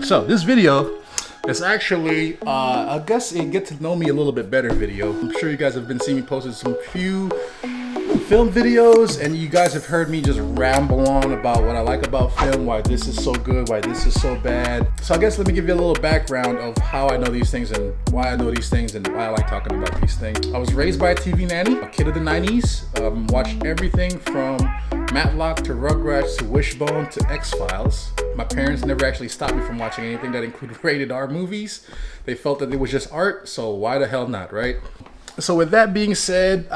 So this video is actually, I guess a get to know me a little bit better video. I'm sure you guys have been seeing me posted some few film videos, and you guys have heard me just ramble on about what I like about film, why this is so good, why this is so bad. So I guess let me give you a little background of how I know these things and why I know these things and why I like talking about these things. I was raised by a TV nanny, a kid of the 90s, watched everything from Matlock to Rugrats to Wishbone to X-Files. My parents never actually stopped me from watching anything that included rated R movies. They felt that it was just art, so why the hell not, right? So with that being said,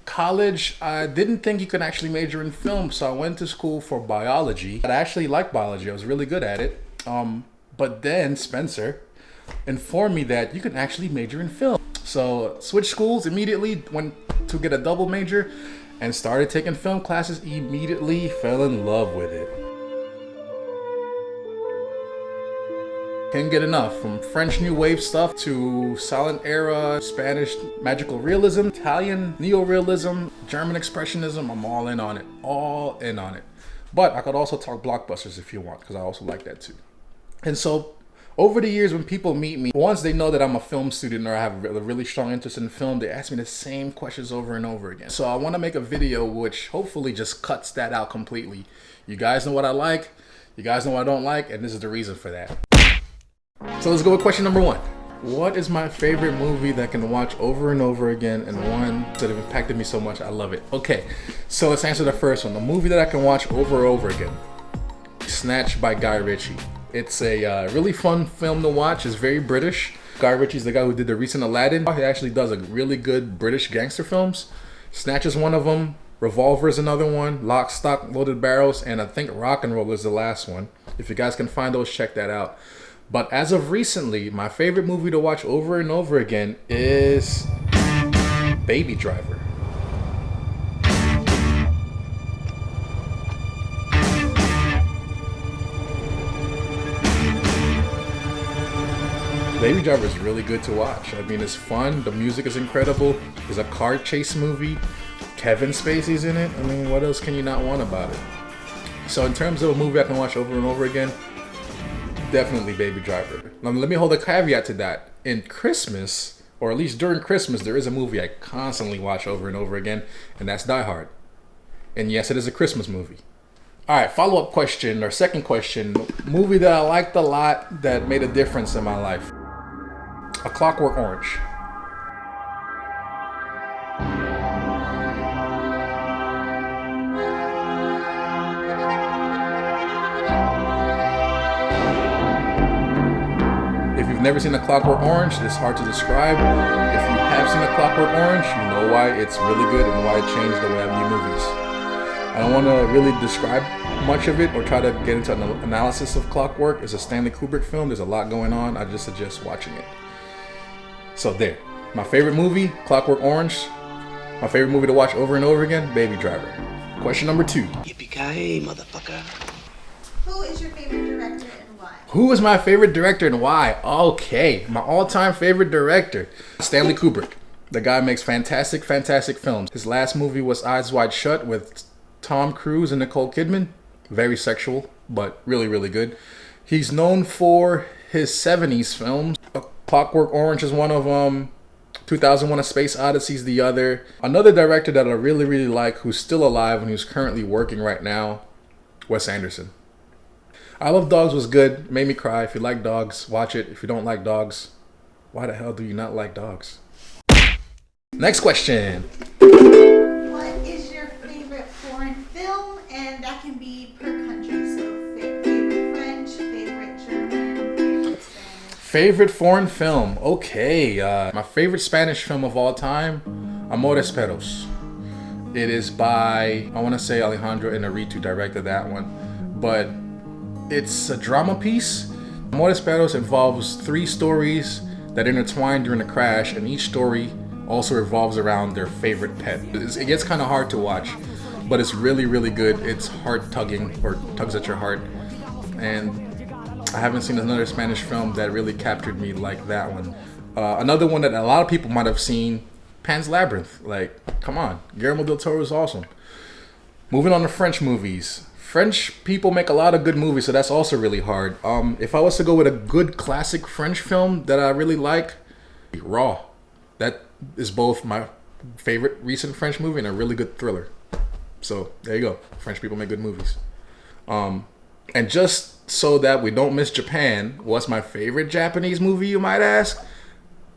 college, I didn't think you could actually major in film, so I went to school for biology. I actually liked biology. I was really good at it. But then Spencer informed me that you can actually major in film. So switched schools immediately, went to get a double major, and started taking film classes. Immediately fell in love with it. Can't get enough. From French New Wave stuff to silent era, Spanish magical realism, Italian neorealism, German expressionism. I'm all in on it. All in on it. But I could also talk blockbusters if you want, because I also like that too. And so over the years, when people meet me, once they know that I'm a film student or I have a really strong interest in film, they ask me the same questions over and over again. So I want to make a video which hopefully just cuts that out completely. You guys know what I like, you guys know what I don't like, and this is the reason for that. So let's go with question number one. What is my favorite movie that I can watch over and over again, and one that have impacted me so much I love it? Okay, so let's answer the first one. The movie that I can watch over and over again. Snatch by Guy Ritchie. It's a really fun film to watch. It's very British. Guy Ritchie's the guy who did the recent Aladdin. He actually does a really good British gangster films. Snatch is one of them. Revolver is another one. Lock, Stock, Loaded Barrels, and I think Rock and Roll is the last one. If you guys can find those, check that out. But as of recently, my favorite movie to watch over and over again is Baby Driver. Baby Driver is really good to watch. I mean, it's fun. The music is incredible. It's a car chase movie. Kevin Spacey's in it. I mean, what else can you not want about it? So in terms of a movie I can watch over and over again, definitely Baby Driver. Now, let me hold a caveat to that. In Christmas, or at least during Christmas, there is a movie I constantly watch over and over again, and that's Die Hard. And yes, it is a Christmas movie. All right, follow-up question, or second question. Movie that I liked a lot that made a difference in my life. A Clockwork Orange. If you've never seen A Clockwork Orange, it's hard to describe. If you have seen A Clockwork Orange, you know why it's really good and why it changed the way I view movies. I don't want to really describe much of it or try to get into an analysis of Clockwork. It's a Stanley Kubrick film. There's a lot going on. I just suggest watching it. So there. My favorite movie, Clockwork Orange. My favorite movie to watch over and over again, Baby Driver. Question number two. Yippee-ki-yay, motherfucker. Who is your favorite director and why? Who is my favorite director and why? Okay, my all-time favorite director, Stanley Kubrick. The guy makes fantastic, fantastic films. His last movie was Eyes Wide Shut with Tom Cruise and Nicole Kidman. Very sexual, but really, really good. He's known for his 70s films. Clockwork Orange is one of them. 2001: A Space Odyssey is the other. Another director that I really, really like, who's still alive and who's currently working right now, Wes Anderson. I Love Dogs was good. Made me cry. If you like dogs, watch it. If you don't like dogs, why the hell do you not like dogs? Next question. What is your favorite foreign film? And that can be per country. So favorite French, favorite German, favorite Spanish. Favorite foreign film. Okay. My favorite Spanish film of all time, Amores Perros. It is by, I want to say Alejandro Inarritu directed that one. But it's a drama piece. Amores Perros involves 3 stories that intertwine during a crash, and each story also revolves around their favorite pet. It gets kind of hard to watch, but it's really, really good. It's heart-tugging, or tugs at your heart. And I haven't seen another Spanish film that really captured me like that one. Another one that a lot of people might have seen, Pan's Labyrinth. Like, come on, Guillermo del Toro is awesome. Moving on to French movies. French people make a lot of good movies, so that's also really hard. If I was to go with a good classic French film that I really like, Raw. That is both my favorite recent French movie and a really good thriller. So there you go. French people make good movies. And just so that we don't miss Japan, what's my favorite Japanese movie, you might ask?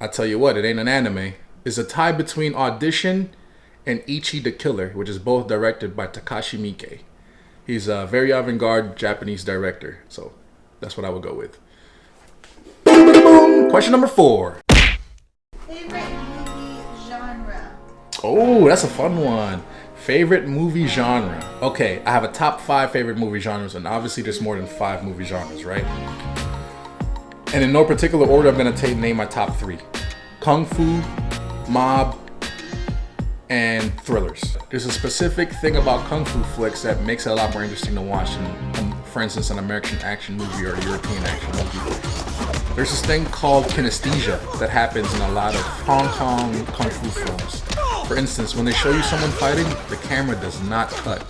I tell you what, it ain't an anime. It's a tie between Audition and Ichi the Killer, which is both directed by Takashi Miike. He's a very avant-garde Japanese director, so that's what I would go with. Question number 4. Favorite movie genre? Oh, that's a fun one. Favorite movie genre. Okay, I have a top 5 favorite movie genres, and obviously there's more than 5 movie genres, right? And in no particular order, I'm gonna name my top 3. Kung Fu, mob, and thrillers. There's a specific thing about Kung Fu flicks that makes it a lot more interesting to watch than, for instance, an American action movie or a European action movie. There's this thing called kinesthesia that happens in a lot of Hong Kong Kung Fu films. For instance, when they show you someone fighting, the camera does not cut.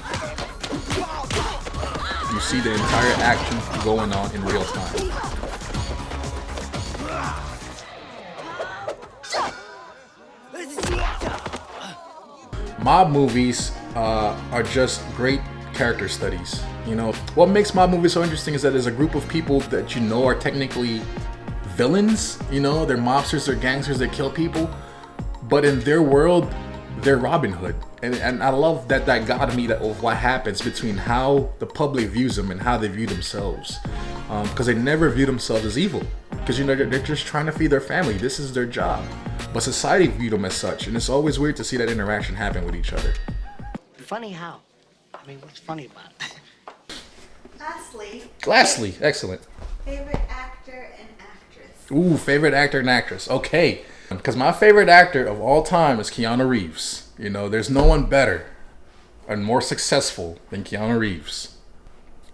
You see the entire action going on in real time. Mob movies are just great character studies. You know, what makes mob movies so interesting is that there's a group of people that you know are technically villains. You know, they're mobsters, they're gangsters, they kill people. But in their world, they're Robin Hood. And I love that dichotomy of what happens between how the public views them and how they view themselves. Because they never view themselves as evil. Because, you know, they're just trying to feed their family. This is their job. But society viewed them as such. And it's always weird to see that interaction happen with each other. Funny how? I mean, what's funny about it? Lastly, excellent. favorite actor and actress? Ooh, favorite actor and actress. Okay. Because my favorite actor of all time is Keanu Reeves. You know, there's no one better and more successful than Keanu Reeves.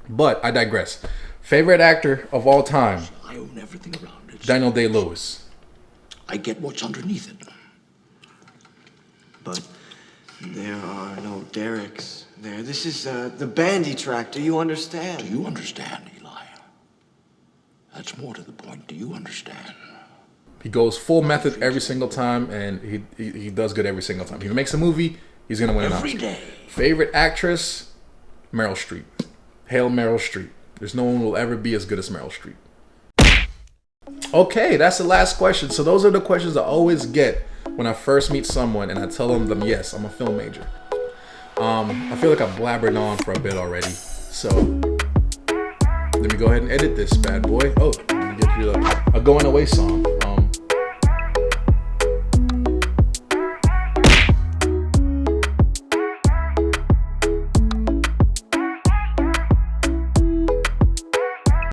But I digress. Favorite actor of all time, I own everything around it. Daniel Day-Lewis. I get what's underneath it. But there are no derricks there. This is the bandy track. Do you understand? Do you understand, Eli? That's more to the point. Do you understand? He goes full method every single time, and he does good every single time. If he makes a movie, he's gonna win an Oscar. Every day. Favorite actress, Meryl Streep. Hail Meryl Streep. There's no one who will ever be as good as Meryl Streep. Okay, that's the last question. So those are the questions I always get when I first meet someone, and I tell them yes, I'm a film major. I feel like I've blabbered on for a bit already, so let me go ahead and edit this bad boy. Oh, let me get you a going away song.